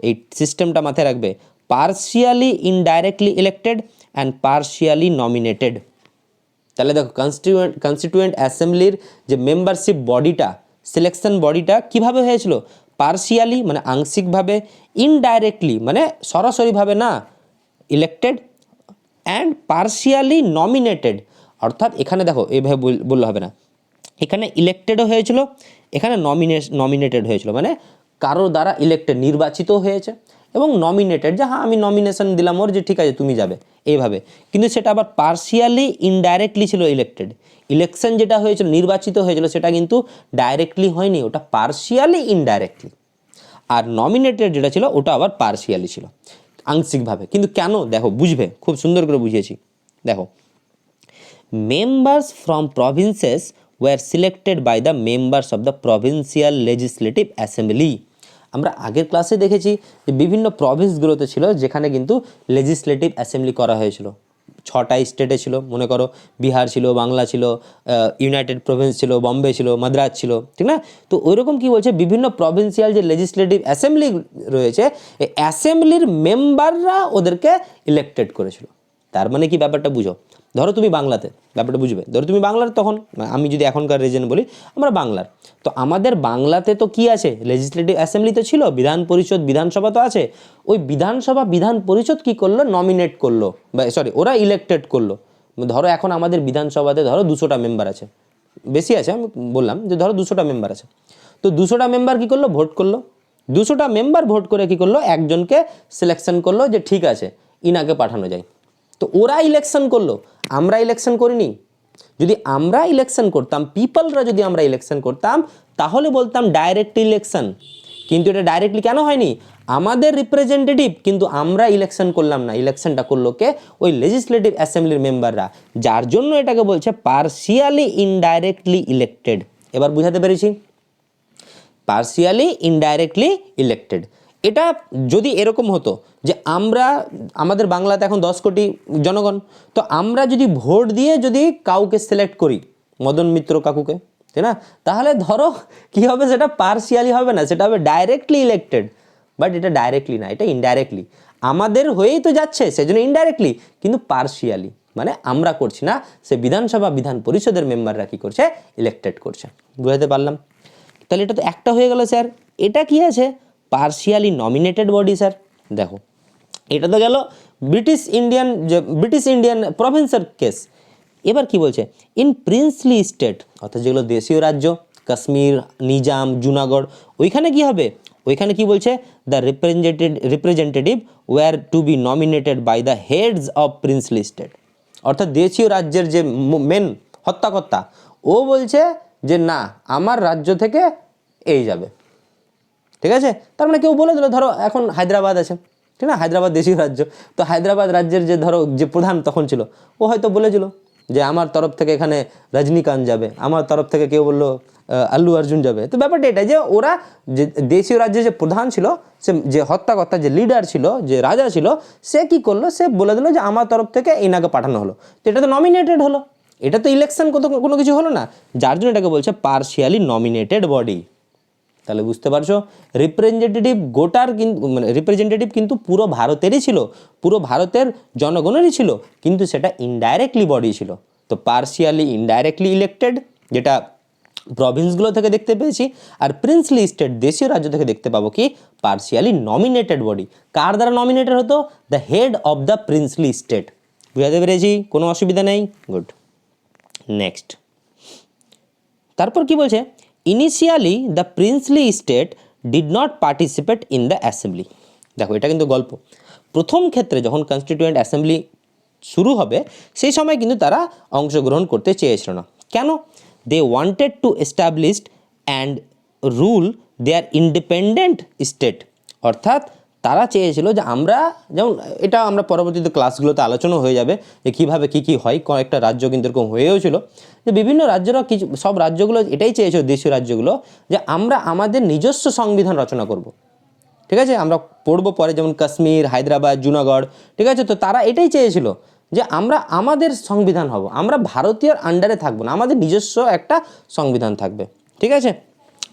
এই সিস্টেমটা মাথায় রাখবে, partially indirectly elected and partially nominated. তাহলে দেখো কনস্টিটিউয়েন্ট অ্যাসেম্বলির যে মেম্বারশিপ বডিটা, সিলেকশন বডিটা কিভাবে হয়েছিল? পার্শিয়ালি মানে আংশিকভাবে, ইনডাইরেক্টলি মানে সরাসরিভাবে না ইলেক্টেড, অ্যান্ড পার্শিয়ালি নমিনেটেড। অর্থাৎ এখানে দেখো এইভাবে বললে হবে না, এখানে ইলেক্টেডও হয়েছিল, এখানে নমিনেটেড হয়েছিল, মানে কারো দ্বারা ইলেক্টেড নির্বাচিত হয়েছে, এবং নমিনেটেড যে হ্যাঁ আমি নমিনেশন দিলাম ওর যে ঠিক আছে তুমি যাবে এইভাবে। কিন্তু সেটা আবার পার্শিয়ালি ইনডাইরেক্টলি ছিল ইলেক্টেড। ইলেকশন যেটা হয়েছিল নির্বাচিত হয়েছিল সেটা কিন্তু ডাইরেক্টলি হয়নি, ওটা পার্শিয়ালি ইনডাইরেক্টলি। আর নমিনেটেড যেটা ছিল ওটা আবার পার্শিয়ালি ছিল, আংশিকভাবে। কিন্তু কেন দেখো বুঝবে, খুব সুন্দর করে বুঝিয়েছি দেখো। Members from provinces were selected by the members of the provincial legislative assembly. আমরা আগের ক্লাসে দেখেছি যে বিভিন্ন প্রভিন্সগুলোতে ছিল যেখানে কিন্তু লেজিসলেটিভ অ্যাসেম্বলি করা হয়েছিল। 6টা স্টেটে ছিল, মনে করো বিহার ছিল, বাংলা ছিল, ইউনাইটেড প্রভিন্স ছিল, বম্বে ছিল, মাদ্রাজ ছিল, ঠিক না? তো ওইরকম কী বলছে, বিভিন্ন প্রভিন্সিয়াল যে লেজিসলেটিভ অ্যাসেম্বলি রয়েছে এই অ্যাসেম্বলির মেম্বাররা ওদেরকে ইলেক্টেড করেছিল। তার মানে কি ব্যাপারটা বুঝো, ধরো তুমি বাংলাতে, ব্যাপারটা বুঝবে, ধরো তুমি বাংলার, তখন আমি যদি এখনকার রিজন বলি আমরা বাংলার, তো আমাদের বাংলাতে তো কি আছে, লেজিসলেটিভ অ্যাসেম্বলি তো ছিল, বিধান পরিষদ বিধানসভা তো আছে। ওই বিধানসভা বিধান পরিষদ কি করলো, নমিনেট করলো, বা সরি ওরা ইলেক্টেড করলো। ধরো এখন আমাদের বিধানসভাতে ধরো 200টা মেম্বার আছে, বেশি আছে, আমি বললাম যে ধরো 200টা মেম্বার আছে, তো 200টা মেম্বার কী করলো, ভোট করলো। 200টা মেম্বার ভোট করে কী করলো, একজনকে সিলেকশন করলো যে ঠিক আছে ইনাকে পাঠানো যায়। তো ওরা ইলেকশন করলো, আমরা ইলেকশন করিনি। যদি আমরা ইলেকশন করতাম, পিপলরা যদি আমরা ইলেকশন করতাম, তাহলে বলতাম ডাইরেক্ট ইলেকশন। কিন্তু এটা ডাইরেক্টলি কেন হয়নি, আমাদের রিপ্রেজেন্টেটিভ কিন্তু আমরা ইলেকশন করলাম না, ইলেকশনটা করলো কে, ওই লেজিসলেটিভ অ্যাসেম্বলির মেম্বাররা, যার জন্য এটাকে বলছে পার্শিয়ালি ইনডাইরেক্টলি ইলেক্টেড। এবার বুঝাতে পেরেছি, পার্শিয়ালি ইনডাইরেক্টলি ইলেক্টেড। এটা যদি এরকম হতো যে আমরা, আমাদের বাংলাতে এখন 10 কোটি জনগণ, তো আমরা যদি ভোট দিয়ে যদি কাউকে সিলেক্ট করি, মদন মিত্র কাকুকে, তাই না, তাহলে ধরো কি হবে, সেটা পার্শিয়ালি হবে না, সেটা হবে ডাইরেক্টলি ইলেক্টেড। বাট এটা ডাইরেক্টলি না, এটা ইনডাইরেক্টলি, আমাদের হয়েই তো যাচ্ছে, সেজন্য ইনডাইরেক্টলি, কিন্তু পার্শিয়ালি মানে আমরা করছি না, সে বিধানসভা বিধান পরিষদের মেম্বাররা কী করছে, ইলেক্টেড করছে। বুঝাতে পারলাম? তাহলে এটা তো একটা হয়ে গেল স্যার। এটা কি আছে, পার্শিয়ালি নমিনেটেড বডি স্যার। দেখো এটা তো গেল ব্রিটিশ ইন্ডিয়ান প্রভিন্সের কেস। এবার কি বলছে, ইন প্রিন্সলি স্টেট, অর্থাৎ যেগুলো দেশীয় রাজ্য, কাশ্মীর, নিজাম, জুনাগড়, ওইখানে কি হবে, ওইখানে কি বলছে, the representative were to be nominated by the heads of princely state. অর্থাৎ দেশীয় রাজ্যের যে মেন হত্যাকর্তা, ও বলছে যে না আমার রাজ্য থেকে এই যাবে, ঠিক আছে। তার মানে কেউ বলে দিল, ধরো এখন হায়দ্রাবাদ আছে, ঠিক না, হায়দ্রাবাদ দেশীয় রাজ্য, তো হায়দ্রাবাদ রাজ্যের যে ধরো যে প্রধান তখন ছিল, ও হয়তো বলেছিল যে আমার তরফ থেকে এখানে রজনীকান্ত যাবে, আমার তরফ থেকে কেউ বললো আল্লু অর্জুন যাবে। তো ব্যাপারটা এটা যে ওরা যে দেশীয় রাজ্যের যে প্রধান ছিল, সে যে হত্যাকর্তা, যে লিডার ছিল, যে রাজা ছিল, সে কি করলো, সে বলে দিল যে আমার তরফ থেকে এনাকে পাঠানো হলো, তো এটা তো নমিনেটেড হলো, এটা তো ইলেকশন কোনো কিছু হলো না, যার জন্য এটাকে বলছে পার্শিয়ালি নমিনেটেড বডি। তাহলে বুঝতে পারছো, রিপ্রেজেন্টেটিভ গোটার কিন্তু মানে রিপ্রেজেন্টেটিভ কিন্তু পুরো ভারতেরই ছিল, পুরো ভারতের জনগণেরই ছিল, কিন্তু সেটা ইনডাইরেক্টলি বডি ছিল। তো পার্শিয়ালি ইনডাইরেক্টলি ইলেক্টেড যেটা প্রভিন্সগুলো থেকে দেখতে পেয়েছি, আর প্রিন্সলি স্টেট দেশীয় রাজ্য থেকে দেখতে পাবো কি পার্শিয়ালি নমিনেটেড বডি। কার দ্বারা নমিনেটেড হতো, the head of the princely state. বুঝাতে পেরেছি, কোনো অসুবিধা নেই, গুড। নেক্সট, তারপর কি বলছে, initially the princely state did not participate in the assembly. দেখো এটা কিন্তু গল্প, প্রথম ক্ষেত্রে যখন কনস্টিটিউয়েন্ট অ্যাসেম্বলি শুরু হবে সেই সময় কিন্তু তারা অংশগ্রহণ করতে চেয়েছিল না। কেন, they wanted to establish and rule their independent state. অর্থাৎ তারা চেয়েছিল যে আমরা, যেমন এটা আমরা পরবর্তীতে ক্লাসগুলোতে আলোচনা হয়ে যাবে যে কীভাবে কী হয়, কয়েকটা রাজ্য কিন্তু এরকম হয়েও ছিল যে বিভিন্ন রাজ্যরা কিছু, সব রাজ্যগুলো এটাই চেয়েছিল, দেশীয় রাজ্যগুলো, যে আমরা আমাদের নিজস্ব সংবিধান রচনা করব। ঠিক আছে, আমরা পড়বো পরে, যেমন কাশ্মীর, হায়দ্রাবাদ, জুনাগড়, ঠিক আছে, তো তারা এটাই চেয়েছিল যে আমরা আমাদের সংবিধান হব, আমরা ভারতীয়র আন্ডারে থাকবো না, আমাদের নিজস্ব একটা সংবিধান থাকবে। ঠিক আছে,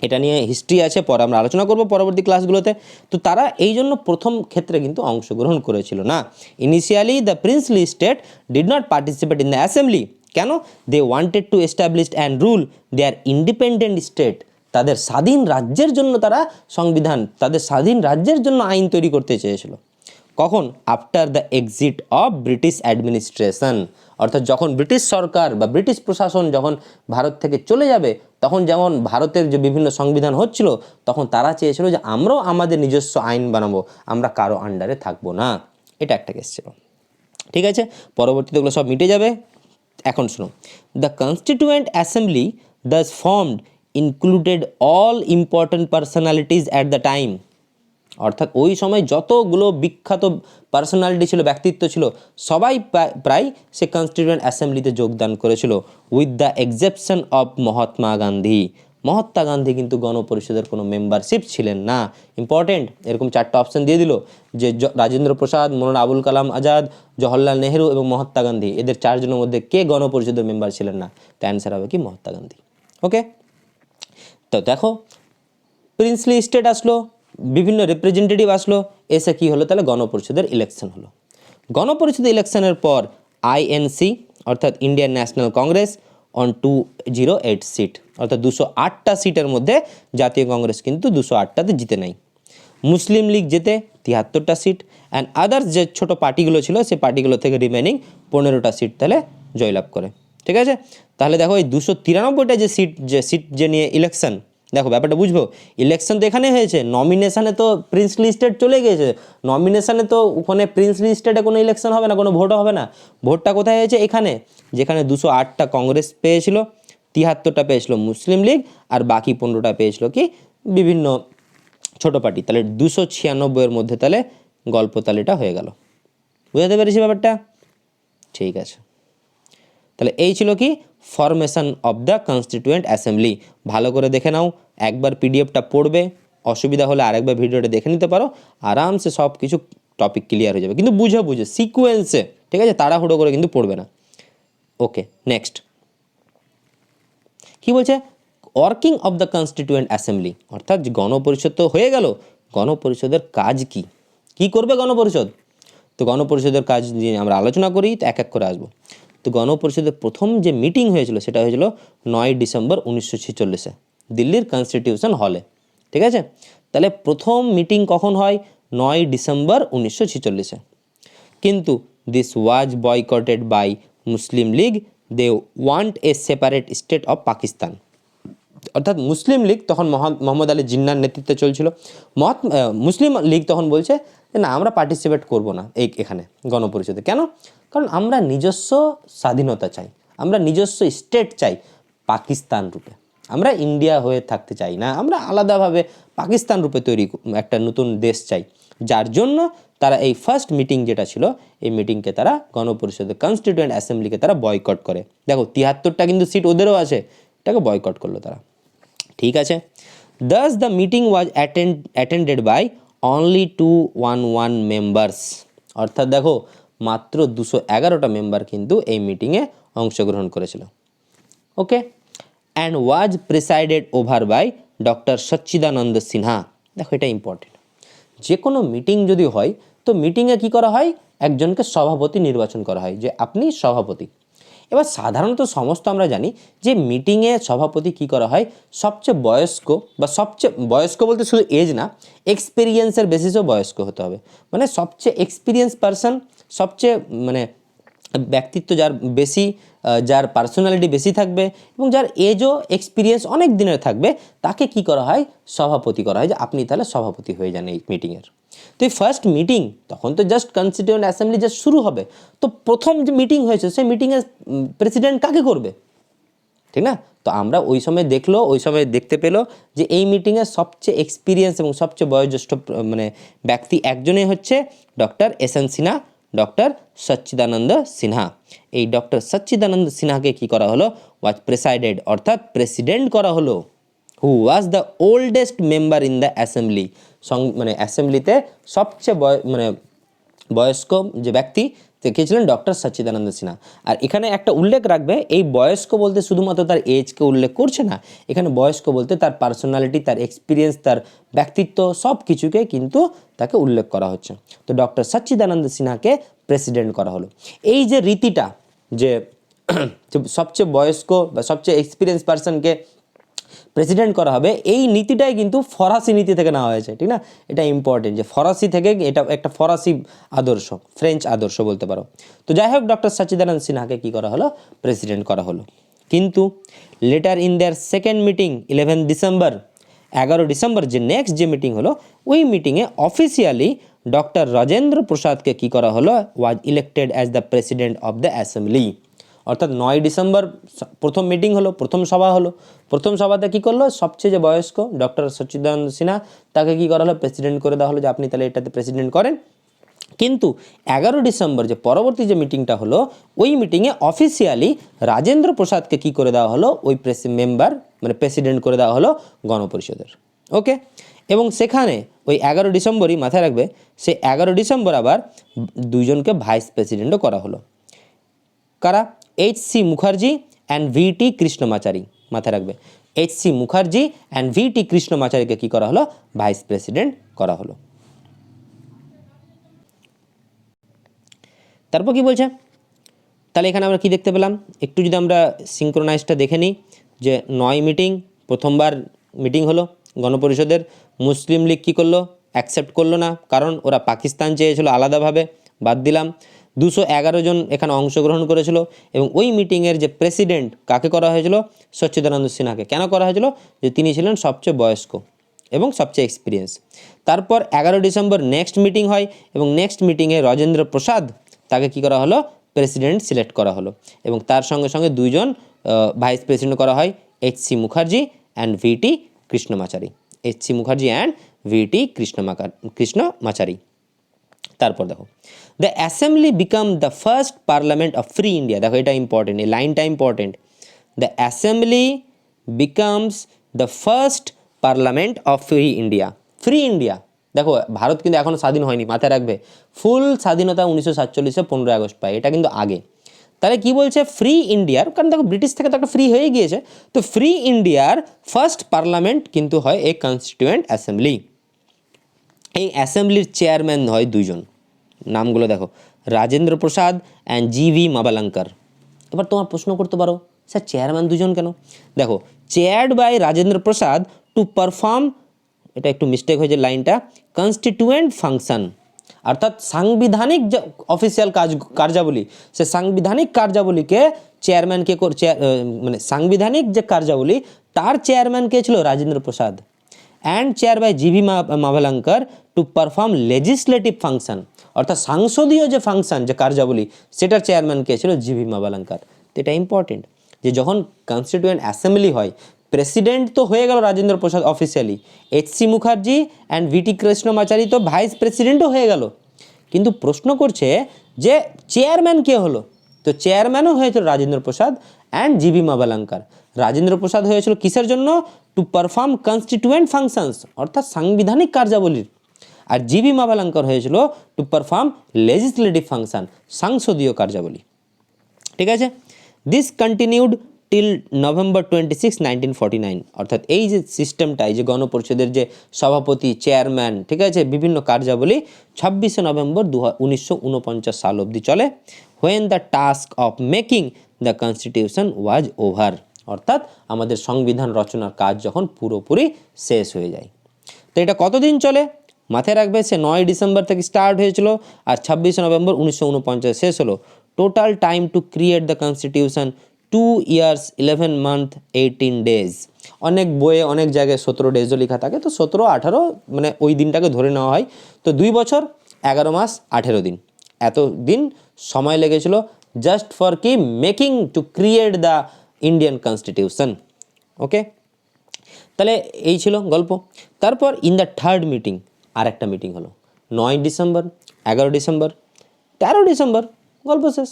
এটা নিয়ে হিস্ট্রি আছে, পরে আমরা আলোচনা করব পরবর্তী ক্লাসগুলোতে। তো তারা এই জন্য প্রথম ক্ষেত্রে কিন্তু অংশগ্রহণ করেছিল না। Initially the princely state did not participate in the assembly. কেন? They wanted to establish and rule their independent state. তাদের স্বাধীন রাজ্যের জন্য তারা সংবিধান, তাদের স্বাধীন রাজ্যের জন্য আইন তৈরি করতে চেয়েছিল। কখন? After the exit of British administration, অর্থাৎ যখন ব্রিটিশ সরকার বা ব্রিটিশ প্রশাসন যখন ভারত থেকে চলে যাবে, তখন যেমন ভারতের যে বিভিন্ন সংবিধান হচ্ছিল, তখন তারা চেয়েছিল যে আমরাও আমাদের নিজস্ব আইন বানাবো, আমরা কারো আন্ডারে থাকবো না। এটা একটা কেস ছিল। ঠিক আছে, পরবর্তীতে এগুলো সব মিটে যাবে। এখন শুনো, the constituent assembly Das formed included all important personalities at the time. অর্থাৎ ওই সময় যতগুলো বিখ্যাত পার্সোনালিটি ছিল, ব্যক্তিত্ব ছিল, সবাই প্রায় সে কনস্টিটিউয়েন্ট অ্যাসেম্বলিতে যোগদান করেছিল, with the exception of Mahatma Gandhi. Mahatma Gandhi কিন্তু গণপরিষদের কোনো মেম্বারশিপ ছিলেন না। ইম্পর্টেন্ট, এরকম 4টা অপশন দিয়ে দিল যে রাজেন্দ্র প্রসাদ, মৌলানা আবুল কালাম আজাদ, জওহরলাল নেহরু এবং মহাত্মা গান্ধী, এদের 4 জনের মধ্যে কে গণপরিষদের মেম্বার ছিলেন না? তো অ্যান্সার হবে কি? মহাত্মা গান্ধী। ওকে, তো দেখো প্রিন্সলি স্টেট আসলো, বিভিন্ন রিপ্রেজেন্টেটিভ আসলো, এসে কী হলো? তাহলে গণপরিষদের ইলেকশন হলো। গণপরিষদের ইলেকশনের পর আইএনসি অর্থাৎ Indian national Congress won 208 seat, অর্থাৎ 208টা সিটের মধ্যে জাতীয় কংগ্রেস কিন্তু 208টাতে জিতে নেয়। মুসলিম লীগ জেতে 73টা সিট, অ্যান্ড আদার্স যে ছোটো পার্টিগুলো ছিল সেই পার্টিগুলো থেকে রিমেনিং 15টা সিট তাহলে জয়লাভ করে। ঠিক আছে, তাহলে দেখো এই 293টা যে সিট যে নিয়ে ইলেকশন, দেখো ব্যাপারটা বুঝবো। ইলেকশন তো এখানে হয়েছে, নমিনেশানে তো প্রিন্সলি স্টেট চলে গিয়েছে, নমিনেশানে তো ওখানে প্রিন্সলি স্টেটে কোনো ইলেকশন হবে না, কোনো ভোটও হবে না। ভোটটা কোথায় হয়েছে? এখানে, যেখানে 208টা কংগ্রেস পেয়েছিল, 73টা পেয়েছিল মুসলিম লীগ, আর বাকি 15টা পেয়েছিল কি বিভিন্ন ছোটো পার্টি। তাহলে 296-এর মধ্যে তাহলে গল্পতালিটা হয়ে গেল। বুঝতে পেরেছি ব্যাপারটা? ঠিক আছে, তাহলে এই ছিল কি formation of the constituent assembly. ভালো করে দেখে নাও, একবার পিডিএফটা পড়বে, অসুবিধা হলে আরেকবার ভিডিওটা দেখে নিতে পারো, আরামসে সব কিছু টপিক ক্লিয়ার হয়ে যাবে, কিন্তু বুঝে বুঝে সিকোয়েন্সে। ঠিক আছে, তাড়াহুড়ো করে কিন্তু পড়বে না। ওকে, নেক্সট কি বলছে? Working of the constituent assembly, অর্থাৎ গণপরিষদ তো হয়ে গেল, গণপরিষদের কাজ কি, কি করবে গণপরিষদ? তো গণপরিষদের কাজ নিয়ে আমরা আলোচনা করি, তো এক এক করে আসবো। তো গণপরিষদের প্রথম যে মিটিং হয়েছিল সেটা হয়েছিল 9 ডিসেম্বর 1946-এ দিল্লির কনস্টিটিউশন হলে। ঠিক আছে, তাহলে প্রথম মিটিং কখন হয়? 9 ডিসেম্বর 1946-এ। কিন্তু this was boycotted by Muslim League, they want a separate state of Pakistan. অর্থাৎ মুসলিম লীগ তখন মোহাম্মদ আলী জিন্নার নেতৃত্বে চলছিল। মুসলিম লীগ তখন বলছে যে না, আমরা পার্টিসিপেট করব না এখানে গণপরিষদে। কেন? কারণ আমরা নিজস্ব স্বাধীনতা চাই, আমরা নিজস্ব স্টেট চাই পাকিস্তান রূপে, আমরা ইন্ডিয়া হয়ে থাকতে চাই না, আমরা আলাদাভাবে পাকিস্তান রূপে তৈরি একটা নতুন দেশ চাই। যার জন্য তারা এই ফার্স্ট মিটিং যেটা ছিল, এই মিটিংকে তারা গণপরিষদের কনস্টিটিউয়েন্ট অ্যাসেম্বলিকে তারা বয়কট করে। দেখো 73টা কিন্তু সিট ওদেরও আছে, এটাকে বয়কট করলো তারা। ঠিক আছে, thus the meeting was attended by only 211 members. অর্থাৎ দেখো মাত্র 211টা মেম্বার কিন্তু এই মিটিংয়ে অংশগ্রহণ করেছিল। Okay, and was presided over by doctor Sachchidananda Sinha. দেখো এটা ইম্পর্টেন্ট, যে কোনো মিটিং যদি হয় তো মিটিংয়ে কী করা হয়? একজনকে সভাপতি নির্বাচন করা হয়, যে আপনি সভাপতি। এবার সাধারণত সমস্ত আমরা জানি যে মিটিংয়ে সভাপতি কি করা হয়? সবচেয়ে বয়স্ক, বা সবচেয়ে বয়স্ক বলতে শুধু এজ না, এক্সপিরিয়েন্সের বেসিসেও বয়স্ক হতে হবে। মানে সবচেয়ে এক্সপিরিয়েন্স পারসন, সবচেয়ে মানে ব্যক্তিত্ব যার বেশি, যার পার্সোনালিটি বেশি থাকবে এবং যার এজও এক্সপিরিয়েন্স অনেক দিনের থাকবে, তাকে কি করা হয়? সভাপতি করা হয়, যে আপনি তাহলে সভাপতি হয়ে যান এই মিটিংয়ের। তো এই ফার্স্ট মিটিং, তখন তো জাস্ট কনস্টিটিউয়েন্ট অ্যাসেম্বলি জাস্ট শুরু হবে, তো প্রথম যে মিটিং হয়েছে সেই মিটিংয়ের প্রেসিডেন্ট কাকে করবে? ঠিক না? তো আমরা ওই সময় ওই সময় দেখতে পেলো যে এই মিটিংয়ে সবচেয়ে এক্সপিরিয়েন্স এবং সবচেয়ে বয়োজ্যেষ্ঠ মানে ব্যক্তি একজনই হচ্ছে doctor S N. Sinha, doctor Sachchidananda Sinha. এই ডক্টর সচ্চিদানন্দ সিনহাকে কী করা হলো? ওয়াজ প্রেসাইডেড, অর্থাৎ প্রেসিডেন্ট করা হলো। Who was the oldest member in the assembly, মানে অ্যাসেম্বলিতে সবচেয়ে বয়স্ক যে ব্যক্তি, কে ছিলেন? ডক্টর সচ্চিদানন্দ সিনহা। আর এখানে একটা উল্লেখ রাখবে, এই বয়স্ক বলতে শুধুমাত্র তার এজকে উল্লেখ করছে না, এখানে বয়স্ক বলতে তার পার্সোনালিটি, তার এক্সপিরিয়েন্স, তার ব্যক্তিত্ব সব কিছুকে কিন্তু তাকে উল্লেখ করা হচ্ছে। তো ডক্টর সচ্চিদানন্দ সিনহাকে প্রেসিডেন্ট করা হলো। এই যে রীতিটা, যে সবচেয়ে বয়স্ক বা সবচেয়ে এক্সপিরিয়েন্স পার্সনকে প্রেসিডেন্ট করা হবে, এই নীতিটাই কিন্তু ফরাসি নীতি থেকে নেওয়া হয়েছে, ঠিক না? এটা ইম্পর্টেন্ট যে ফরাসি থেকে, এটা একটা ফরাসি আদর্শ, ফ্রেঞ্চ আদর্শ বলতে পারো। তো যাই হোক, ডক্টর সচ্চিদানন্দ সিনহাকে কী করা হলো? প্রেসিডেন্ট করা হলো। কিন্তু letter in their second meeting 11 December, 11 December যে নেক্সট যে মিটিং হলো, ওই মিটিংয়ে অফিসিয়ালি ডক্টর রাজেন্দ্র প্রসাদকে কী করা হলো? Was elected as the president of the assembly. অর্থাৎ 9 ডিসেম্বর প্রথম মিটিং হলো, প্রথম সভা হলো। প্রথম সভাতে কী করলো? সবচেয়ে যে বয়স্ক ডক্টর সচ্চিদানন্দ সিনহা, তাকে কী করা হলো? প্রেসিডেন্ট করে দেওয়া হলো, যে আপনি তাহলে এটাতে প্রেসিডেন্ট করেন। কিন্তু 11 ডিসেম্বর যে পরবর্তী যে মিটিংটা হলো, ওই মিটিংয়ে অফিসিয়ালি রাজেন্দ্র প্রসাদকে কী করে দেওয়া হলো? ওই মেম্বার মানে প্রেসিডেন্ট করে দেওয়া হলো গণপরিষদের। ওকে, এবং সেখানে ওই 11 ডিসেম্বরই মাথায় রাখবে, সেই 11 ডিসেম্বর আবার দুইজনকে ভাইস প্রেসিডেন্টও করা হলো। কারা? এইচ.সি. মুখার্জি অ্যান্ড ভি.টি. কৃষ্ণমাচারী। মাথায় রাখবে, এইচ.সি. মুখার্জি অ্যান্ড ভি.টি. কৃষ্ণমাচারীকে কী করা হলো? ভাইস প্রেসিডেন্ট করা হলো। তারপর কি বলছে? তাহলে এখানে আমরা কি দেখতে পেলাম? একটু যদি আমরা সিঙ্ক্রোনাইজটা দেখে নিই, যে 9 মিটিং, প্রথমবার মিটিং হলো গণপরিষদের। মুসলিম লীগ কী করলো? অ্যাকসেপ্ট করলো না, কারণ ওরা পাকিস্তান চেয়েছিল আলাদাভাবে, বাদ দিলাম। 211 জন এখানে অংশগ্রহণ করেছিল, এবং ওই মিটিংয়ের যে প্রেসিডেন্ট কাকে করা হয়েছিল? সচ্চিদানন্দ সিনহাকে। কেন করা হয়েছিল? যে তিনি ছিলেন সবচেয়ে বয়স্ক এবং সবচেয়ে এক্সপিরিয়েন্স। তারপর 11 ডিসেম্বর নেক্সট মিটিং হয়, এবং নেক্সট মিটিংয়ে রাজেন্দ্র প্রসাদ, তাকে কী করা হলো? প্রেসিডেন্ট সিলেক্ট করা হলো, এবং তার সঙ্গে সঙ্গে দুইজন ভাইস প্রেসিডেন্ট করা হয়, এইচ.সি. মুখার্জি অ্যান্ড ভি.টি. কৃষ্ণমাচারী। এইচ.সি. মুখার্জি অ্যান্ড ভি.টি. কৃষ্ণমাচারী। তারপর দেখো, the assembly become the first parliament of free India. দেখো এটা ইম্পর্টেন্ট, এই লাইনটা important. The assembly becomes the first parliament of free India. Free India, দেখো ভারত কিন্তু এখনও স্বাধীন হয়নি, মাথায় রাখবে। ফুল স্বাধীনতা 1947-এ 15 আগস্ট পায়, এটা কিন্তু আগে। তাহলে কি বলছে? ফ্রি ইন্ডিয়ার, কারণ দেখো ব্রিটিশ থেকে তো একটা ফ্রি হয়ে গিয়েছে, তো ফ্রি ইন্ডিয়ার ফার্স্ট পার্লামেন্ট কিন্তু হয় এই কনস্টিটিউয়েন্ট অ্যাসেম্বলি। এই অ্যাসেম্বলির চেয়ারম্যান হয় দুইজন, নামগুলো দেখো, রাজেন্দ্র প্রসাদ অ্যান্ড জি.ভি. মাভালাঙ্কার। এবার তোমার প্রশ্ন করতে পারো, স্যার চেয়ারম্যান দুজন কেন? দেখো, chaired by Rajendra Prasad to perform, এটা একটু মিস্টেক হয়েছে লাইনটা, কনস্টিটিউয়েন্ট ফাংশন, অর্থাৎ সাংবিধানিক যে অফিসিয়াল কার্যাবলী, সে সাংবিধানিক কার্যাবলীকে চেয়ারম্যানকে মানে সাংবিধানিক যে কার্যাবলী, তার চেয়ারম্যান কে ছিল? Rajendra Prasad. And chair by G V. Mavalankar to perform legislative function, অর্থাৎ সাংসদীয় যে ফাংশন, যে কার্যাবলী, সেটার চেয়ারম্যান কে ছিল? জি.ভি. মাভালাঙ্কার। তো এটা ইম্পর্টেন্ট, যে যখন কনস্টিটিউয়েন্ট অ্যাসেম্বলি হয়, প্রেসিডেন্ট তো হয়ে গেল রাজেন্দ্র প্রসাদ অফিসিয়ালি, এইচ.সি. মুখার্জি অ্যান্ড ভি.টি. কৃষ্ণমাচারী তো ভাইস প্রেসিডেন্টও হয়ে গেল, কিন্তু প্রশ্ন করছে যে চেয়ারম্যান কে হলো? তো চেয়ারম্যানও হয়েছিল রাজেন্দ্র প্রসাদ অ্যান্ড জি.ভি. মাভালাঙ্কার। রাজেন্দ্র প্রসাদ হয়েছিল কিসের জন্য? টু পারফর্ম কনস্টিটিউয়েন্ট ফাংশনস, অর্থাৎ সাংবিধানিক কার্যাবলীর। আর জি.ভি. মাভালাঙ্কার হয়েছিল টু পারফর্ম লেজিসলেটিভ ফাংশন, সংসদীয় কার্যাবলী। ঠিক আছে, দিস কন্টিনিউড টিল নভেম্বর 26, 1949। অর্থাৎ এই যে সিস্টেমটা, এই যে গণপরিষদের যে সভাপতি, চেয়ারম্যান, ঠিক আছে, বিভিন্ন কার্যাবলী 26শে নভেম্বর 1949 সাল অবধি চলে। When the task of making the constitution was over, অর্থাৎ আমাদের সংবিধান রচনার কাজ যখন পুরোপুরি শেষ হয়ে যায়। তো এটা কতদিন চলে? মাথায় রাখবে, সে 9 ডিসেম্বর থেকে স্টার্ট হয়েছিল, আর 26শে নভেম্বর 1949 শেষ হলো। Total time to create the constitution 2 years 11 month 18 days। অনেক বইয়ে অনেক জায়গায় 17 ডেজও লেখা থাকে, তো 17, 18 মানে ওই দিনটাকে ধরে নেওয়া হয়। তো 2 বছর 11 মাস 18 দিন, এত দিন সময় লেগেছিল জাস্ট ফর কি making to create the Indian constitution. Okay, তাহলে এই ছিল গল্প। তারপর ইন দ্য থার্ড মিটিং আর একটা মিটিং হলো, 9 ডিসেম্বর, 11 ডিসেম্বর, 13 ডিসেম্বর, গল্প শেষ।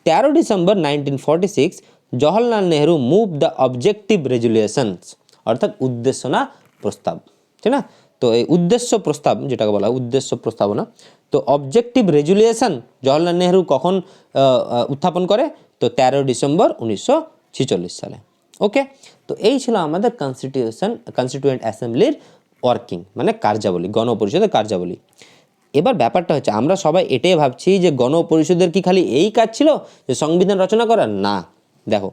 13 December 1946 Jawaharlal Nehru move the objective resolutions, অর্থাৎ উদ্দেশ্যনা প্রস্তাব, ঠিক না? তো এই উদ্দেশ্য প্রস্তাব যেটাকে বলা হয় উদ্দেশ্য প্রস্তাবনা, তো অবজেক্টিভ রেজুলিউশন জওহরলাল নেহরু কখন উত্থাপন করে? তো 13 ডিসেম্বর 1946 সালে। ওকে, তো এই ছিল আমাদের কনস্টিটিউয়েন্ট অ্যাসেম্বলির ওয়ার্কিং, মানে কার্যাবলী, গণপরিষদের কার্যাবলী। এবার ব্যাপারটা হচ্ছে আমরা সবাই এটাই ভাবছি যে গণপরিষদের কি খালি এই কাজ ছিল যে সংবিধান রচনা করা? না, দেখো,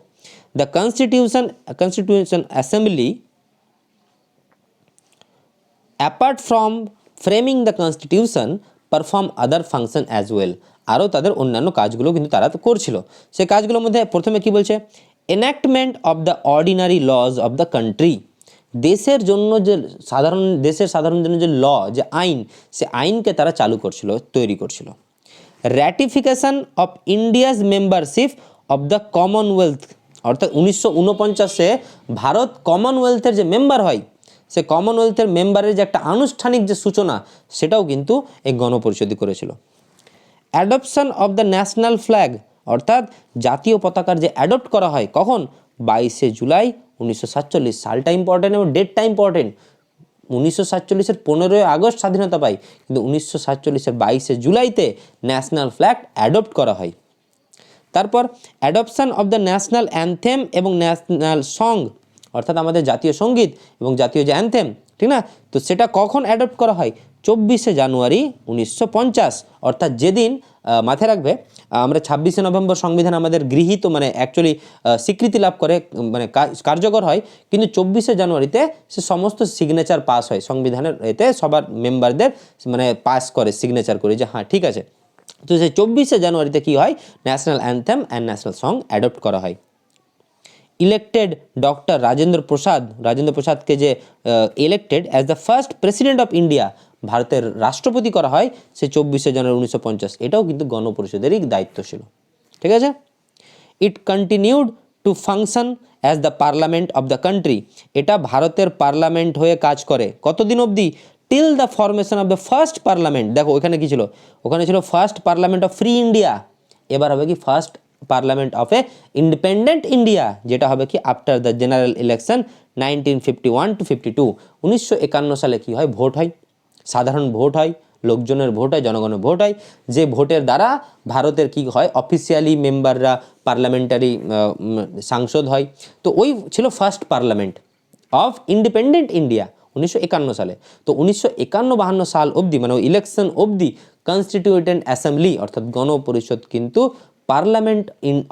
the constitution assembly apart from framing the constitution perform other function as well, আরও তাদের অন্যান্য কাজগুলো কিন্তু তারা তো করছিল। সেই কাজগুলোর মধ্যে প্রথমে কি বলছে? Enactment of the ordinary laws of the country, দেশের জন্য যে দেশের সাধারণ জন্য যে ল, যে আইন, সে আইনকে তারা চালু করছিল, তৈরি করছিল। Ratification of India's membership of the Commonwealth, অর্থাৎ 1949-এ ভারত কমনওয়েলথের যে মেম্বার হয়, সে কমনওয়েলথের মেম্বারের যে একটা আনুষ্ঠানিক যে সূচনা, সেটাও কিন্তু এই গণপরিষদই করেছিল। Adoption of the national flag, অর্থাৎ জাতীয় পতাকার যে অ্যাডপ্ট করা হয় কখন? 22 জুলাই 1947। সালটা ইম্পর্টেন্ট এবং ডেটটা ইম্পর্টেন্ট। 1947-এর 15 আগস্ট স্বাধীনতা পাই, কিন্তু 1947-এর 22 জুলাইতে ন্যাশনাল ফ্ল্যাগ অ্যাডপ্ট করা হয়। তারপর adoption of the national anthem এবং ন্যাশনাল সং, অর্থাৎ আমাদের জাতীয় সঙ্গীত এবং জাতীয় যে অ্যানথেম, ঠিক না, তো সেটা কখন অ্যাডপ্ট করা হয়? 24 জানুয়ারি 1950, অর্থাৎ যেদিন, মাথায় রাখবে, আমরা 26 নভেম্বর সংবিধান আমাদের গৃহীত, মানে অ্যাকচুয়ালি স্বীকৃতি লাভ করে, মানে কার্যকর হয়, কিন্তু 24 জানুয়ারিতে সে সমস্ত সিগনেচার পাস হয় সংবিধানের, এতে সবার মেম্বারদের মানে পাস করে, সিগনেচার করে যে হ্যাঁ ঠিক আছে। তো সেই 24 জানুয়ারিতে কি হয়? National anthem and national song adopt করা হয়। ইলেক্টেড ডক্টর রাজেন্দ্র প্রসাদকে যে elected as the first president of India, ভারতের রাষ্ট্রপতি করা হয় সে 24 জানুয়ারি 1950, এটাও কিন্তু গণপরিষদেরই দায়িত্ব ছিল। ঠিক আছে। It continued to function as the parliament of the country, এটা ভারতের পার্লামেন্ট হয়ে কাজ করে কতদিন অবধি? Till the formation of the first parliament. দেখো ওখানে কি ছিল? ওখানে ছিল first parliament of free India, এবার হবে কি first parliament of a independent India, যেটা হবে কি after the general election 1951 to 52। 1951 সালে কি হয়? ভোট হয়, সাধারণ ভোট হয়, লোকজনের ভোট হয়, জনগণের ভোট হয়, যে ভোটের দ্বারা ভারতের কি হয়? অফিসিয়ালি মেম্বাররা পার্লামেন্টারি সাংসদ হয়। তো ওই ছিল first parliament of independent India 1951 সালে। তো 1951-52 সাল অবধি, মানে ওই ইলেকশন অবধি, কনস্টিটিউয়েন্ট অ্যাসেম্বলি অর্থাৎ গণপরিষদ কিন্তু পার্লামেন্ট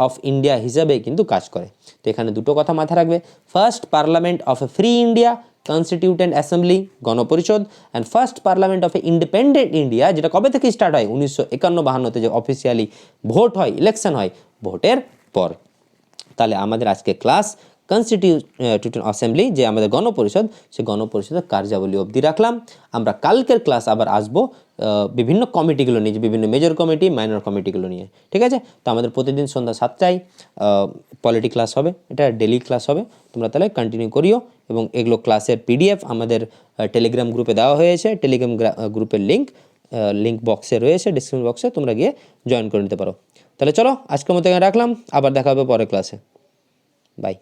অফ ইন্ডিয়া হিসাবে কিন্তু কাজ করে। তো এখানে দুটো কথা মাথায় রাখবে, first parliament of a free India constituent assembly গণপরিষদ, and first parliament of a independent India, যেটা কবে থেকে স্টার্ট হয়? 1951-52-তে যে অফিসিয়ালি ভোট হয়, ইলেকশন হয়, ভোটের পর। তাহলে আমাদের আজকে ক্লাস কনস্টিটিউয়েন্ট অ্যাসেম্বলি, যে আমাদের গণপরিষদ, সে গণপরিষদের কার্যাবলী অবধি রাখলাম। আমরা কালকের ক্লাস আবার আসবো বিভিন্ন কমিটিগুলো নিয়ে, বিভিন্ন মেজর কমিটি, মাইনর কমিটিগুলো নিয়ে। ঠিক আছে। তো আমাদের প্রতিদিন সন্ধ্যা 7টায় পলিটি ক্লাস হবে, এটা ডেলি ক্লাস হবে, তোমরা তাহলে কন্টিনিউ করিও। এবং এগুলো ক্লাসের PDF আমাদের টেলিগ্রাম গ্রুপে দেওয়া হয়েছে, টেলিগ্রাম গ্রুপের লিঙ্ক বক্সে রয়েছে, ডিসক্রিপশন বক্সে, তোমরা গিয়ে জয়েন করে নিতে পারো। তাহলে চলো আজকের মতো এখানে রাখলাম, আবার দেখা হবে পরের ক্লাসে। বাই।